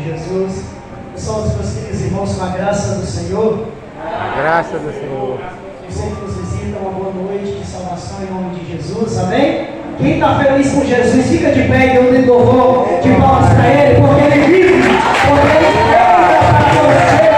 de Jesus. Eu saúdo os meus queridos irmãos com a graça do Senhor. A graça do Senhor. Você que nos visita, uma boa noite de salvação em nome de Jesus, amém? Quem está feliz com Jesus, fica de pé e dê um louvor de palmas para Ele, porque Ele vive, porque Ele veio para você.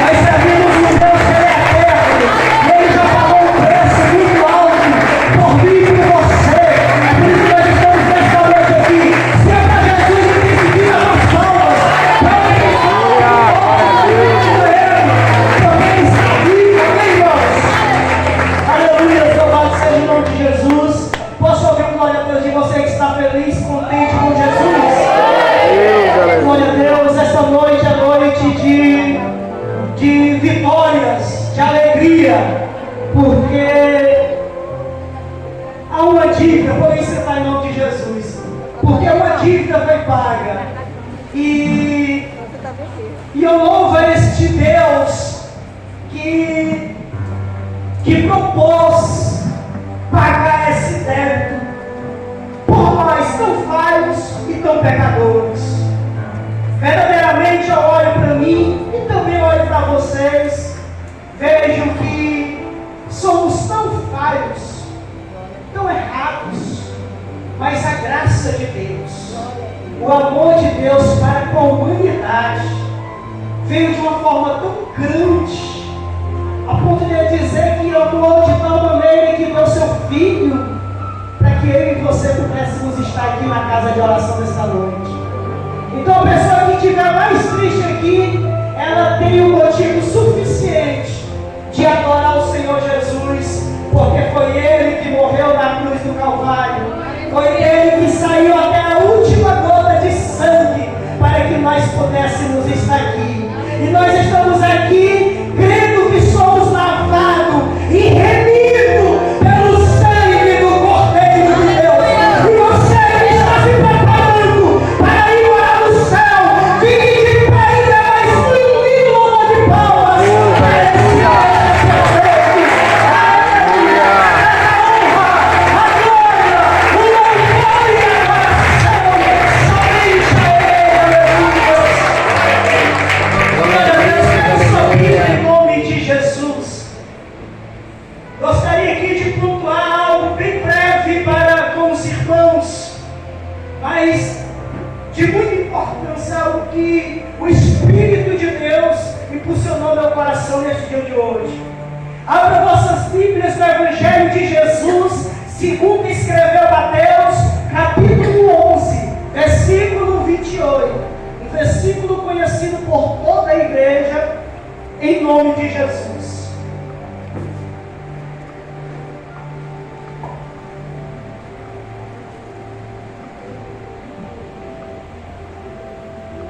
Nós servimos um Deus que Ele é eterno, e Ele já pagou um preço muito alto por mim e por você. É por isso que nós estamos nesta noite aqui. Se é para Jesus, Ele tem que vir as palmas. Para Ele porque Ele está vivo, amém, irmãos? Aleluia, louvado seja o nome de Jesus. Posso ouvir um glória a Deus de você que está feliz, contente com Jesus? Glória a Deus, esta noite é noite de vitórias, de alegria, porque há uma dívida, por isso você está em nome de Jesus, porque uma dívida foi paga, e eu louvo este Deus que propôs pagar esse débito por nós tão falhos e tão pecadores. Verdadeiramente eu olho para mim e também olho para vocês, vejo que somos tão falhos, tão errados, mas a graça de Deus, o amor de Deus para com a humanidade veio de uma forma tão grande, a ponto de ele dizer que amou de tal maneira que deu seu Filho, para que eu e você pudéssemos estar aqui na casa de oração nesta noite. Então a pessoa que estiver mais triste aqui, ela tem um motivo suficiente de adorar o Senhor Jesus, porque foi Ele que morreu na cruz do Calvário, foi Ele que saiu até a última gota de sangue, para que nós pudéssemos estar aqui. E nós estamos aqui crendo que somos lavados e remidos pelo sangue do Cordeiro de Deus. E você que está se preparando para ir lá no céu, fique de pé e dê mais um lindo louvor de palmas. Em nome de Jesus, gostaria aqui de pontuar algo bem breve para com os irmãos, mas de muita importância, algo que o Espírito de Deus impulsionou meu coração neste dia de hoje. Abra vossas Bíblias no Evangelho de Jesus, segundo escreveu Mateus, capítulo 11, versículo 28, um versículo conhecido por toda a igreja, em nome de Jesus.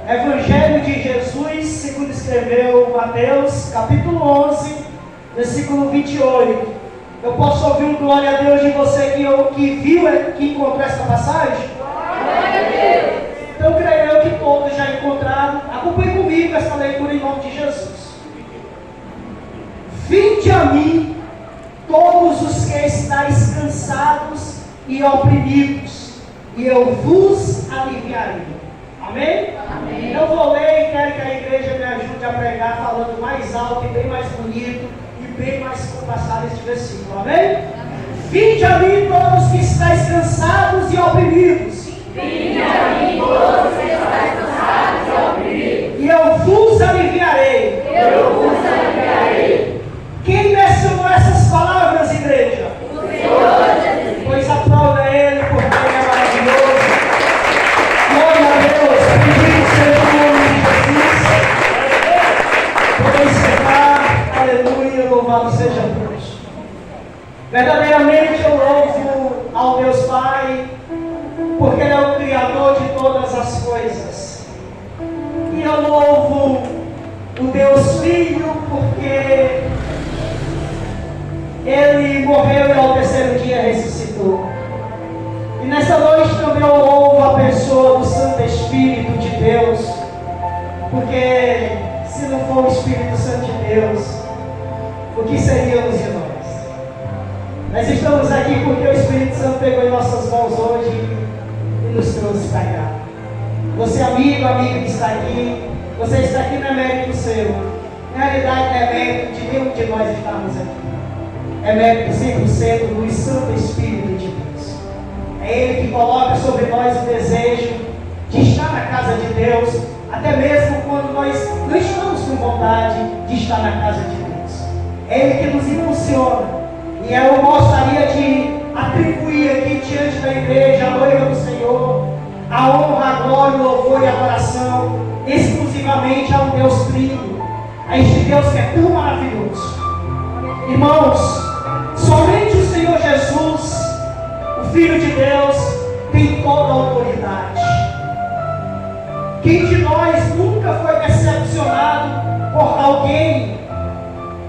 Evangelho de Jesus, segundo escreveu Mateus, capítulo 11, versículo 28. Eu posso ouvir um glória a Deus de você que viu, que encontrou essa passagem? Glória a Deus! Então creio eu que todos já encontraram. Acompanhe comigo essa leitura em nome de Jesus. Vinde a mim, todos os que estáis cansados e oprimidos, e eu vos aliviarei. Amém? Amém. Eu vou ler e quero que a igreja me ajude a pregar falando mais alto e bem mais bonito e bem mais compassado este versículo. Amém? Amém. Vinde a mim, todos que estáis cansados e oprimidos. Vinde a mim, todos que estáis cansados e oprimidos. E eu vos aliviarei. Eu vos aliviarei. Quem mencionou essas palavras, igreja? O Senhor Jesus. Pois aprova Ele, porque Ele é maravilhoso. Glória a Deus, bendito seja o nome de Jesus. Podeis sentar, aleluia, louvado seja Deus. Verdadeiramente eu louvo ao Deus Pai, porque Ele é o Criador de todas as coisas. E eu louvo o Deus Filho, porque Ele morreu e ao terceiro dia ressuscitou. E nessa noite também eu louvo a pessoa do Santo Espírito de Deus, porque se não for o Espírito Santo de Deus, o que seríamos de nós? Nós estamos aqui porque o Espírito Santo pegou em nossas mãos hoje e nos trouxe para cá. Você amigo, amiga que está aqui, você está aqui não é mérito seu. Na realidade não é mérito de nenhum de nós estarmos aqui. É mérito 100% do Santo Espírito de Deus. É Ele que coloca sobre nós o desejo de estar na casa de Deus, até mesmo quando nós não estamos com vontade de estar na casa de Deus. É Ele que nos impulsiona. E eu gostaria de atribuir aqui diante da igreja, a noiva do Senhor, a honra, a glória, o louvor e a adoração exclusivamente ao Deus Trino, a este Deus que é tão maravilhoso. Irmãos, somente o Senhor Jesus, o Filho de Deus, tem toda a autoridade. Quem de nós nunca foi decepcionado por alguém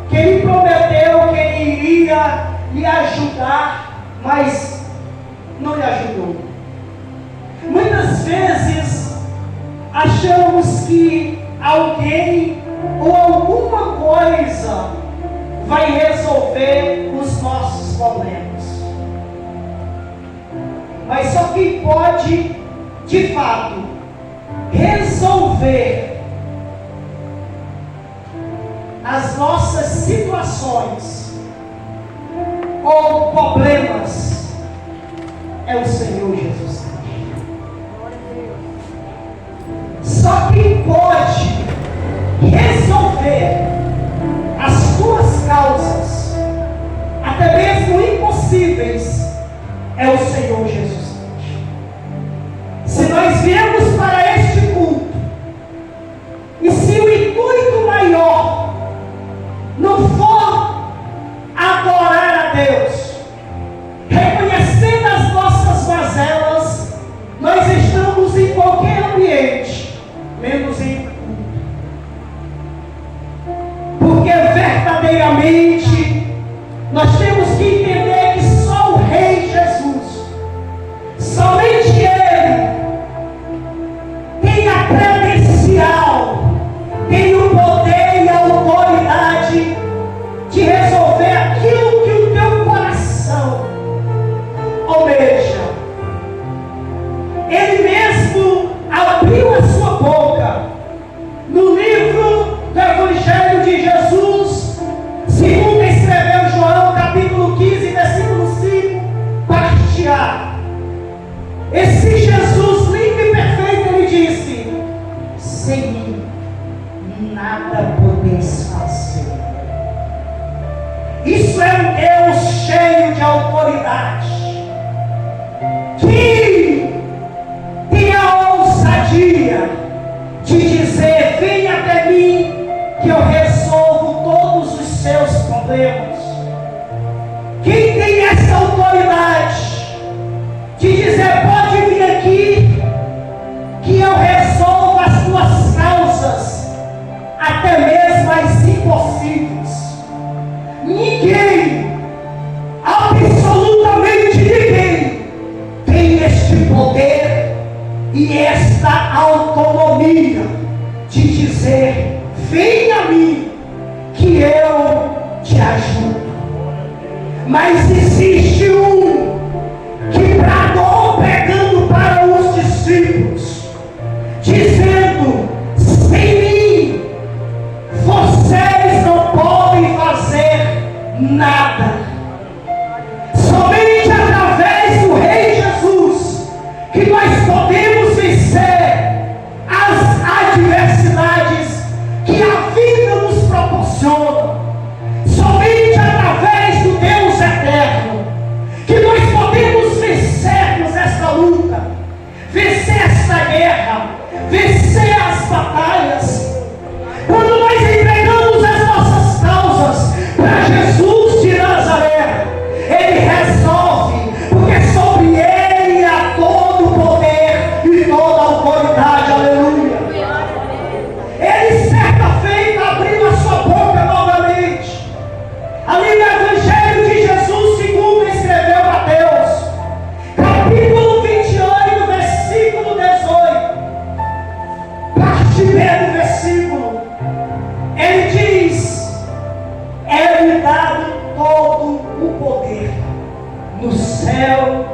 que lhe prometeu que ele iria lhe ajudar, mas não lhe ajudou? Muitas vezes achamos que alguém ou alguma coisa vai resolver os nossos problemas. Mas só quem pode, de fato, resolver as nossas situações ou problemas é o Senhor Jesus Cristo. Só quem pode resolver as tuas causas, até mesmo impossíveis, é o Senhor Jesus Cristo. Se nós viemos para este culto, e se o intuito maior não for adorar a Deus, reconhecendo as nossas mazelas, nós estamos em qualquer ambiente, menos em culto. Porque verdadeiramente nós temos que entender que só o Rei Jesus, somente Ele, tem a credencial, tem o poder e a autoridade de resolver aquilo que o teu coração almeja. Ele mesmo abriu a sua boca no livro do Evangelho de Jesus, segundo escreveu João, capítulo 15, versículo 5, parte A. Esse Jesus limpo e perfeito, ele disse: sem mim nada podeis fazer. Isso é um Deus cheio de autoridade, que tem a ousadia de dizer: venha até mim, que eu resolvo todos os seus problemas. Quem tem essa autoridade de dizer: pode vir aqui, que eu resolvo as tuas causas, até mesmo as impossíveis. Ninguém, absolutamente ninguém, tem este poder e esta autonomia de dizer: venha a mim, que eu te ajudo. Mas existe um que bradou pregando para os discípulos, dizendo: sem mim vocês não podem fazer nada. Somente através do Rei Jesus que nós podemos vencer as adversidades que a vida nos proporciona. Somente através do Deus eterno que nós podemos vencermos esta luta, vencer esta guerra, vencer as batalhas. Quando nós entregamos as nossas causas para Jesus de Nazaré, Ele resolve, porque sobre Ele há todo o poder e toda a autoridade. Aleluia. Ele certa feita abriu a sua boca novamente, ali no Evangelho de Jesus, segundo escreveu Mateus, capítulo 28, versículo 18, parte B do versículo. Ele diz: é-lhe dado todo o poder no céu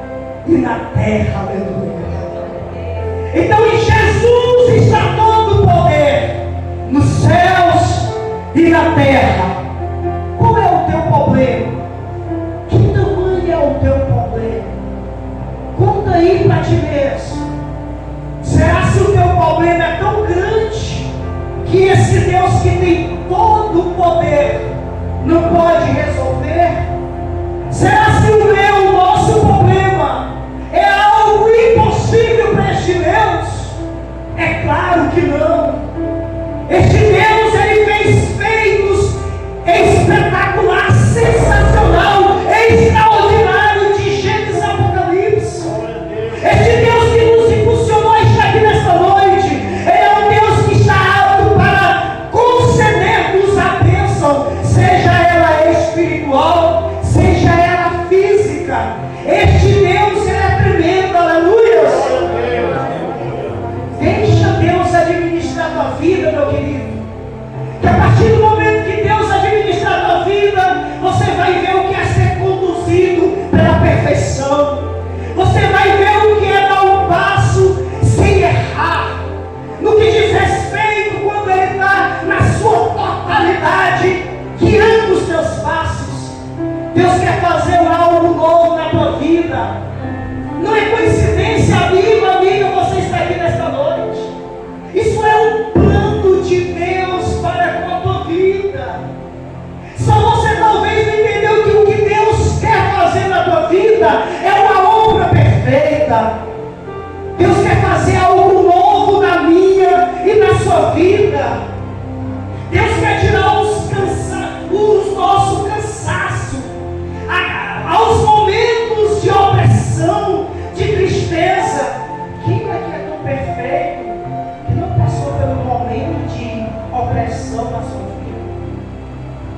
e na terra. Aleluia. Então em Jesus que não. Este Deus, Ele fez feitos espetacular, sensacional, extraordinário de Gênesis Apocalipse. Este Deus que nos impulsionou a estar aqui nesta noite, Ele é um Deus que está apto para conceder-nos a bênção, seja ela espiritual, seja ela física. Este Deus, Ele é tremendo, aleluia. Deixa Deus administrar a tua vida, meu querido. Que a partir do momento que Deus administrar a tua vida, você vai ver o que é ser conduzido pela perfeição. Você vai ver o que é dar um passo sem errar. No que diz respeito quando Ele está na sua totalidade, guiando os teus passos. Deus quer fazer algo novo na tua vida. Não é coincidência, amiga, você está aqui nesta noite. Isso é um plano de Deus para com a tua vida. Só você talvez não entendeu que o que Deus quer fazer na tua vida é uma obra perfeita. Deus quer fazer algo novo na minha e na sua vida. Deus quer tirar o nosso cansaço, aos momentos de opressão, de tristeza. Quem aqui é tão perfeito que não passou pelo momento de opressão na sua vida?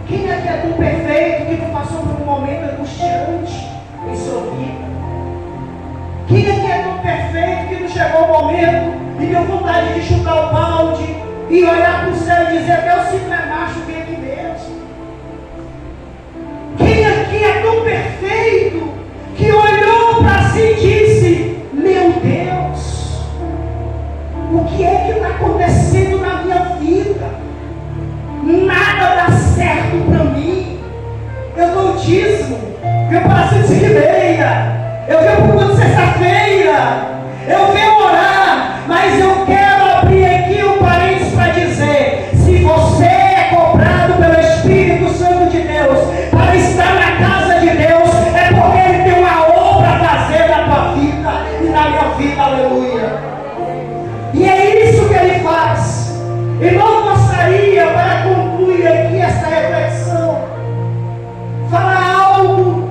Quem aqui é tão perfeito que não passou por um momento angustiante em sua vida? Quem aqui é tão perfeito que não chegou o momento e deu vontade de chutar o balde e olhar para o céu e dizer: até o ciclo é macho, vem aqui mesmo? Quem aqui é tão perfeito que olhou para si e disse: meu Deus, o que é que está acontecendo na minha vida? Nada dá certo para mim. Eu dou dízimo, eu passo de ribeira, eu venho para o culto sexta-feira, eu venho orar, mas eu quero abrir aqui um parênteses para dizer: se você é cobrado pelo Espírito Santo de Deus para estar na casa de Deus, é porque Ele tem uma obra a fazer na tua vida e na minha vida, aleluia. E é isso que Ele faz. E não gostaria, para concluir aqui esta reflexão, falar algo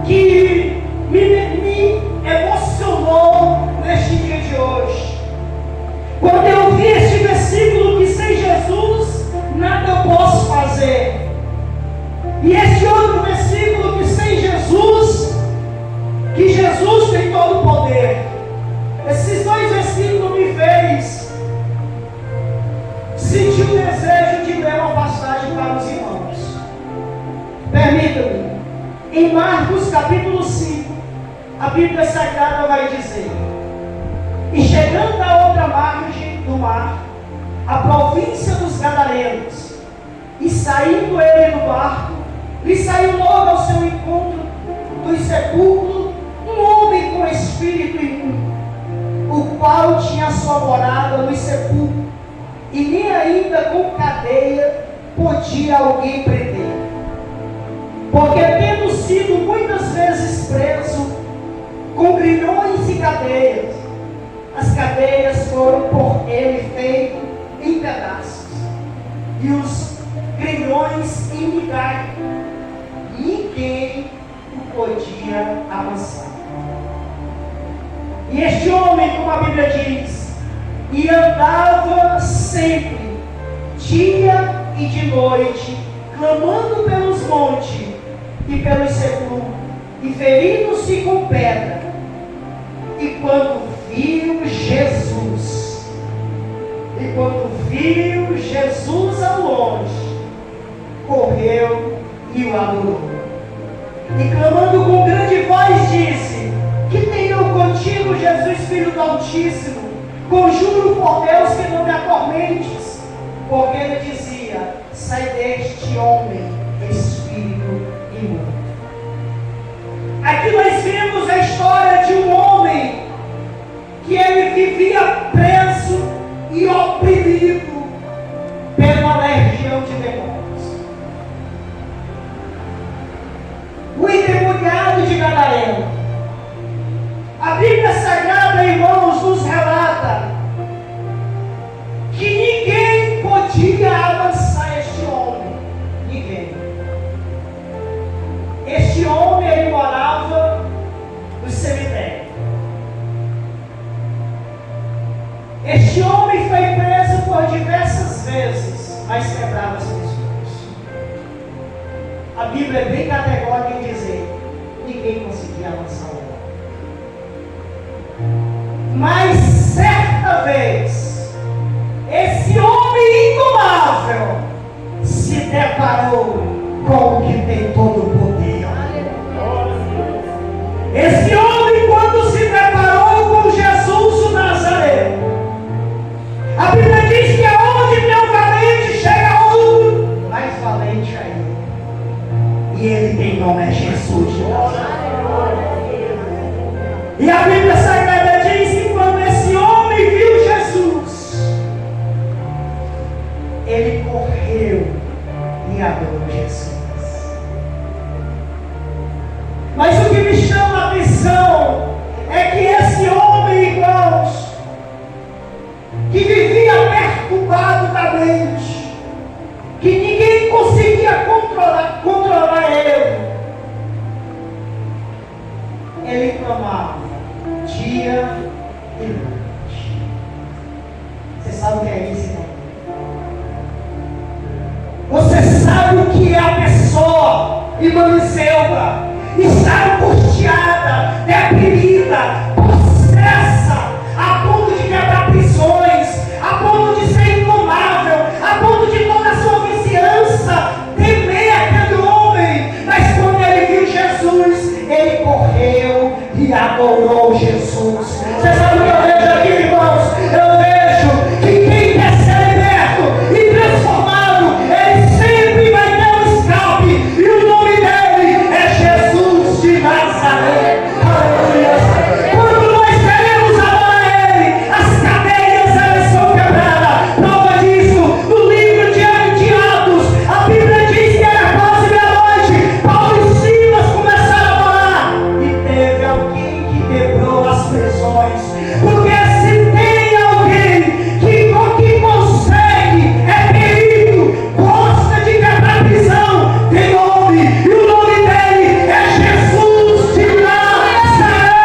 que me emocionou neste dia de hoje. Quando eu vi este versículo que sem Jesus nada eu posso fazer, e este outro versículo que sem Jesus, que Jesus tem todo o poder. Esses dois versículos me fez sentir o desejo de ler uma passagem para os irmãos. Permita-me. Em Marcos capítulo 5, a Bíblia Sagrada vai dizer: e chegando à outra margem do mar, a província dos Gadarenos, e saindo ele do barco, lhe saiu logo ao seu encontro dos sepulcros um homem com espírito imundo, o qual tinha sua morada nos sepulcros, e nem ainda com cadeia podia alguém prender, porque tendo sido muitas vezes preso com grilhões e cadeias, as cadeias foram por ele feitas em pedaços, e os grilhões em migalhas, ninguém o podia amansar. E este homem, como a Bíblia diz, e andava sempre, dia e de noite, clamando pelos montes e pelos sepulcros, e ferindo-se com pedra. E quando viu Jesus ao longe, correu e o adorou. E clamando com grande voz disse: que tenho contigo, Jesus, Filho do Altíssimo? Conjuro por Deus que não me atormentes. Porque ele dizia: sai deste homem, espírito imundo. Aqui nós vemos a história de um homem que ele vivia preso e oprimido pela legião de demônios. O endemoniado de Gadareno. A Bíblia Sagrada, irmãos, nos relata homem foi preso por diversas vezes, mas quebrava as prisões. A Bíblia é bem categórica em dizer: ninguém conseguia lançar o homem. Mas certa vez, esse homem indomável se deparou com o que tem todo o poder. Esse homem, quando se deparou com Jesus o Nazareno, a Bíblia diz que aonde tem um valente, chega outro mais valente ainda. E ele tem nome, é Jesus de Nazaré. E a Bíblia Sagrada diz que quando esse homem viu Jesus, ele correu e adorou Jesus. Mas o que me chama a atenção é que esse homem, irmãos, que vivia perturbado da mente, que ninguém conseguia controlar ele clamava dia e noite. Você sabe o que é isso, irmão? Você sabe o que é a pessoa, irmã Iselda, está angustiada, deprimida, possessa, a ponto de quebrar prisões, a ponto de ser indomável, a ponto de toda a sua vizinhança temer aquele homem. Mas quando ele viu Jesus, ele correu e adorou Jesus. Você sabe o que eu vejo aqui, irmãos? Eu vejo que quem quer ser liberto e transformado, ele sempre vai ter um escape, e o nome dele é Jesus de Nazaré. Aleluia. Quando nós queremos adorar ele, as cadeias elas são quebradas. Prova disso, no livro de Atos, a Bíblia diz que era quase meia-noite, Paulo e Silas começaram a adorar, e teve alguém que quebrou as prisões. Porque se tem alguém que consegue, é perito, gosta de quebrar prisão, tem nome, e o nome dele é Jesus de Nazaré.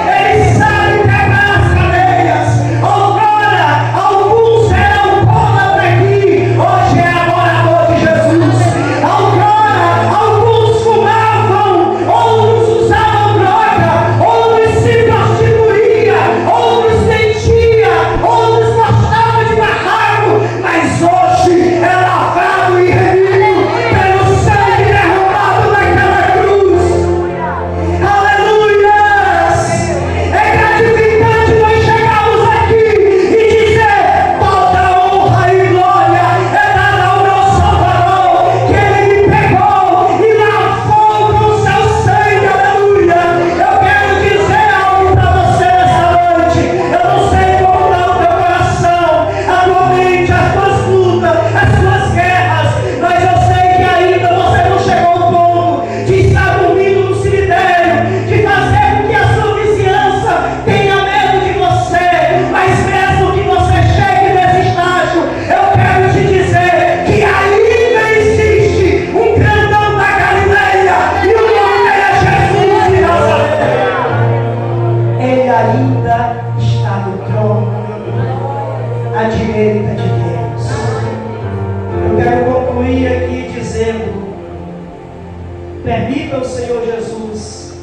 Ele sabe quebrar as cadeias. Outrora, alguns eram pólatras aqui, hoje é adorador de Jesus. Outrora, alguns fumavam, outros usavam droga, outros se prostituíam, outros mentiam, outros gostavam de barraco, mas hoje é lavado e remido pelo sangue derramado naquela cruz. Aleluia! É gratificante nós chegarmos aqui e dizer: toda honra e glória é dada ao meu Salvador, que ele me pegou e lavou com o seu sangue. Aleluia! Eu quero dizer algo para você nessa noite. Eu não sei como está o teu coração, a tua mente, as tuas lutas, as tuas guerras, mas eu sei que ainda você não chegou ao ponto de estar dormindo no cemitério, de fazer com que a sua vizinhança tenha medo de você. Mas mesmo que você chegue nesse estágio, eu quero te dizer que ainda existe um grandão da Galileia, e o nome dele é Jesus de Nazaré. Ele ainda está no trono, à direita de Deus. Eu quero concluir aqui dizendo: permita ao Senhor Jesus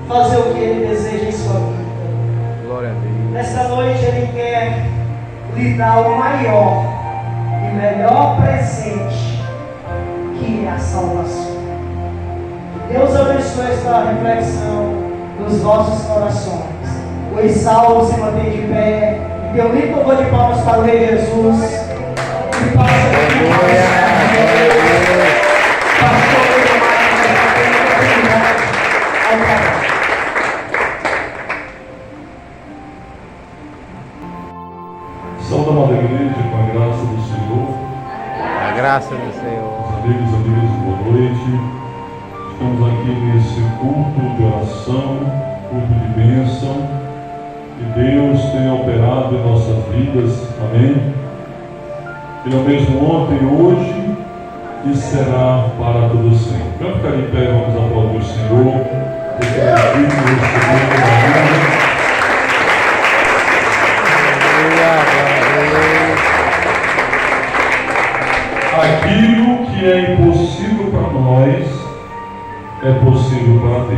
fazer o que Ele deseja em sua vida. Glória a Deus. Nesta noite Ele quer lhe dar o maior e melhor presente, que é a salvação. Que Deus abençoe esta reflexão nos nossos corações. Os salvos se mantêm de pé. E dê um lindo louvor de palmas para o Rei Jesus. E passa Saúde, amada igreja, com a graça do Senhor. A graça do Senhor. Amigos, amigas, boa noite. Estamos aqui nesse culto de oração, culto de bênção, que Deus tem operado em nossas vidas. Amém? Ele é o mesmo ontem, hoje e será para todo sempre. Vamos ficar em pé, vamos aplaudir o Senhor. Porque é digno de receber toda a honra. é possível para Deus.